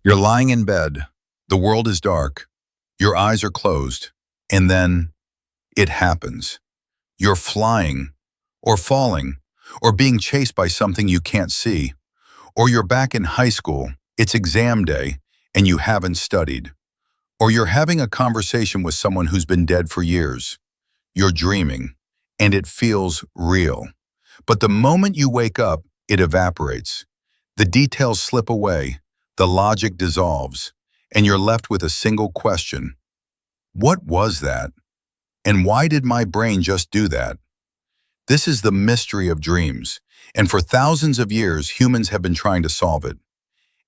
You're lying in bed, the world is dark, your eyes are closed, and then it happens. You're flying, or falling, or being chased by something you can't see, or you're back in high school, it's exam day, and you haven't studied, or you're having a conversation with someone who's been dead for years. You're dreaming, and it feels real. But the moment you wake up, it evaporates. The details slip away, the logic dissolves, and you're left with a single question. What was that? And why did my brain just do that? This is the mystery of dreams, and for thousands of years, humans have been trying to solve it.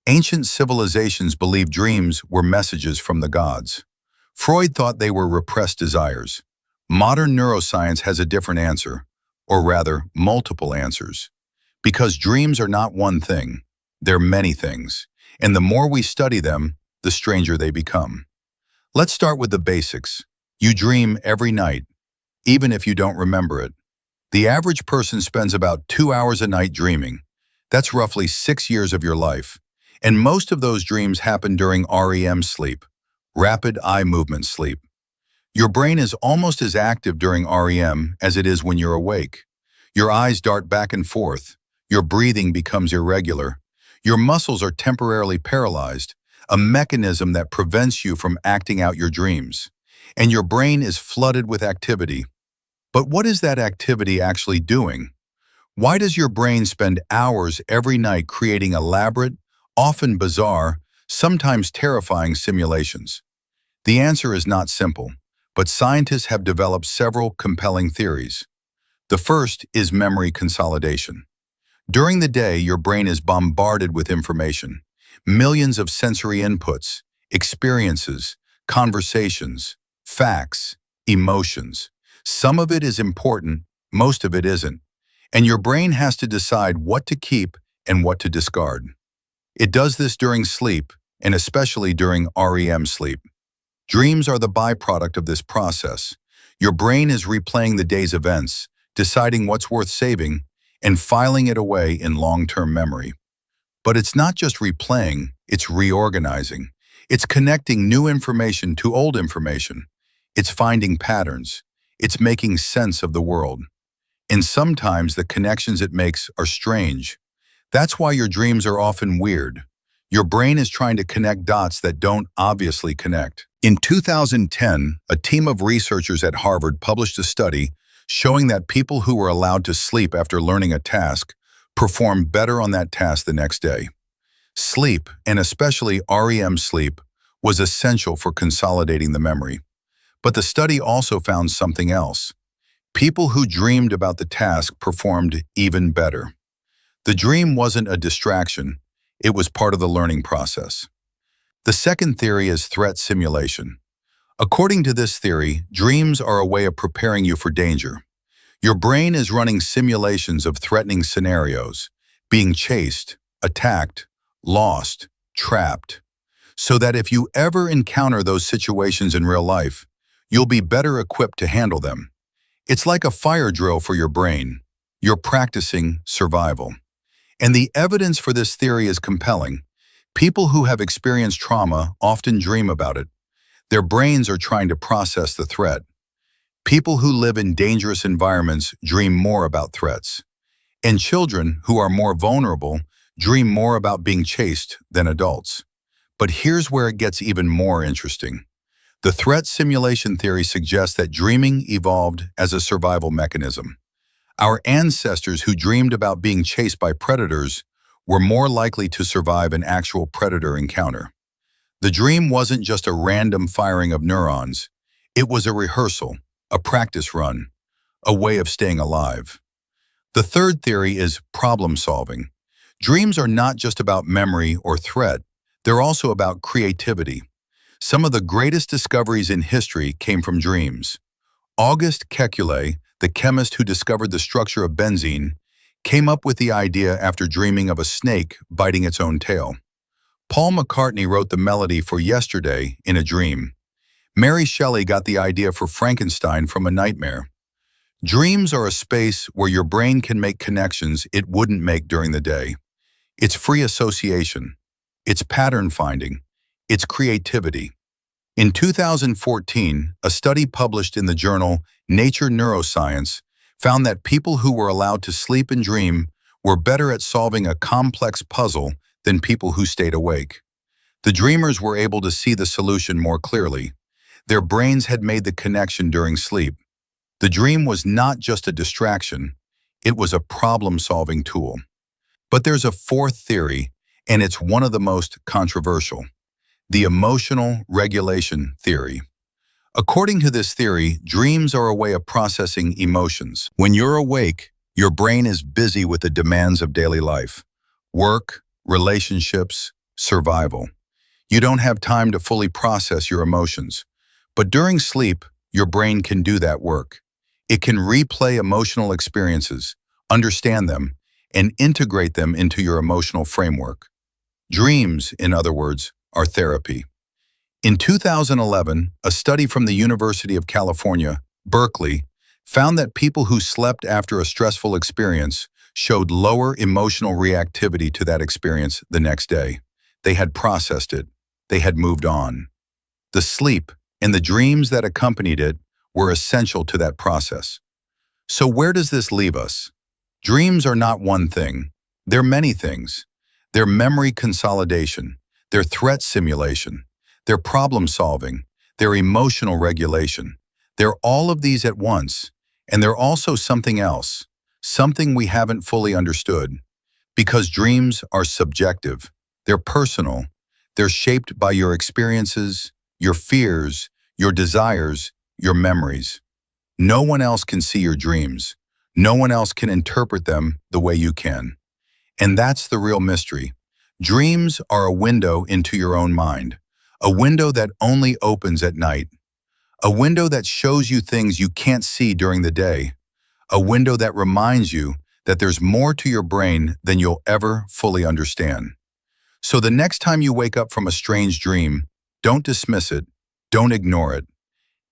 Ancient civilizations believed dreams were messages from the gods. Freud thought they were repressed desires. Modern neuroscience has a different answer, or rather, multiple answers. Because dreams are not one thing, they're many things, and the more we study them, the stranger they become. Let's start with the basics. You dream every night, even if you don't remember it. The average person spends about 2 hours a night dreaming. That's roughly 6 years of your life. And most of those dreams happen during REM sleep, rapid eye movement sleep. Your brain is almost as active during REM as it is when you're awake. Your eyes dart back and forth. Your breathing becomes irregular. Your muscles are temporarily paralyzed, a mechanism that prevents you from acting out your dreams. And your brain is flooded with activity. But what is that activity actually doing? Why does your brain spend hours every night creating elaborate, often bizarre, sometimes terrifying simulations? The answer is not simple, but scientists have developed several compelling theories. The first is memory consolidation. During the day, your brain is bombarded with information, millions of sensory inputs, experiences, conversations, facts, emotions. Some of it is important, most of it isn't, and your brain has to decide what to keep and what to discard. It does this during sleep, and especially during REM sleep. Dreams are the byproduct of this process. Your brain is replaying the day's events, deciding what's worth saving, and filing it away in long-term memory. But it's not just replaying, it's reorganizing. It's connecting new information to old information. It's finding patterns. It's making sense of the world. And sometimes the connections it makes are strange. That's why your dreams are often weird. Your brain is trying to connect dots that don't obviously connect. In 2010, a team of researchers at Harvard published a study showing that people who were allowed to sleep after learning a task performed better on that task the next day. Sleep, and especially REM sleep, was essential for consolidating the memory. But the study also found something else. People who dreamed about the task performed even better. The dream wasn't a distraction, it was part of the learning process. The second theory is threat simulation. According to this theory, dreams are a way of preparing you for danger. Your brain is running simulations of threatening scenarios, being chased, attacked, lost, trapped, so that if you ever encounter those situations in real life, you'll be better equipped to handle them. It's like a fire drill for your brain. You're practicing survival. And the evidence for this theory is compelling. People who have experienced trauma often dream about it. Their brains are trying to process the threat. People who live in dangerous environments dream more about threats. And children who are more vulnerable dream more about being chased than adults. But here's where it gets even more interesting. The threat simulation theory suggests that dreaming evolved as a survival mechanism. Our ancestors who dreamed about being chased by predators were more likely to survive an actual predator encounter. The dream wasn't just a random firing of neurons. It was a rehearsal, a practice run, a way of staying alive. The third theory is problem solving. Dreams are not just about memory or threat, they're also about creativity. Some of the greatest discoveries in history came from dreams. Auguste Kekule, the chemist who discovered the structure of benzene, came up with the idea after dreaming of a snake biting its own tail. Paul McCartney wrote the melody for Yesterday in a dream. Mary Shelley got the idea for Frankenstein from a nightmare. Dreams are a space where your brain can make connections it wouldn't make during the day. It's free association. it's pattern finding, it's creativity. In 2014, a study published in the journal Nature Neuroscience found that people who were allowed to sleep and dream were better at solving a complex puzzle than people who stayed awake. The dreamers were able to see the solution more clearly. Their brains had made the connection during sleep. The dream was not just a distraction, it was a problem-solving tool. But there's a fourth theory, and it's one of the most controversial: the emotional regulation theory. According to this theory, dreams are a way of processing emotions. When you're awake, your brain is busy with the demands of daily life: work, relationships, survival. You don't have time to fully process your emotions. But during sleep, your brain can do that work. It can replay emotional experiences, understand them, and integrate them into your emotional framework. Dreams, in other words, are therapy. In 2011, a study from the University of California, Berkeley, found that people who slept after a stressful experience showed lower emotional reactivity to that experience the next day. They had processed it. They had moved on. The sleep and the dreams that accompanied it were essential to that process. So where does this leave us? Dreams are not one thing. They're many things. They're memory consolidation. They're threat simulation. They're problem solving. They're emotional regulation. They're all of these at once. And they're also something else, something we haven't fully understood. Because dreams are subjective. They're personal. They're shaped by your experiences, your fears, your desires, your memories. No one else can see your dreams. No one else can interpret them the way you can. And that's the real mystery. Dreams are a window into your own mind, a window that only opens at night, a window that shows you things you can't see during the day, a window that reminds you that there's more to your brain than you'll ever fully understand. So the next time you wake up from a strange dream, don't dismiss it, don't ignore it.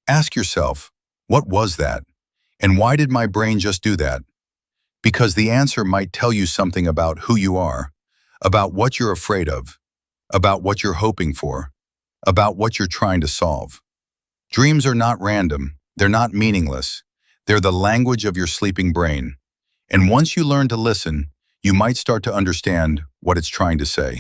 Ask yourself, what was that? And why did my brain just do that? Because the answer might tell you something about who you are, about what you're afraid of, about what you're hoping for, about what you're trying to solve. Dreams are not random, they're not meaningless. They're the language of your sleeping brain. And once you learn to listen, you might start to understand what it's trying to say.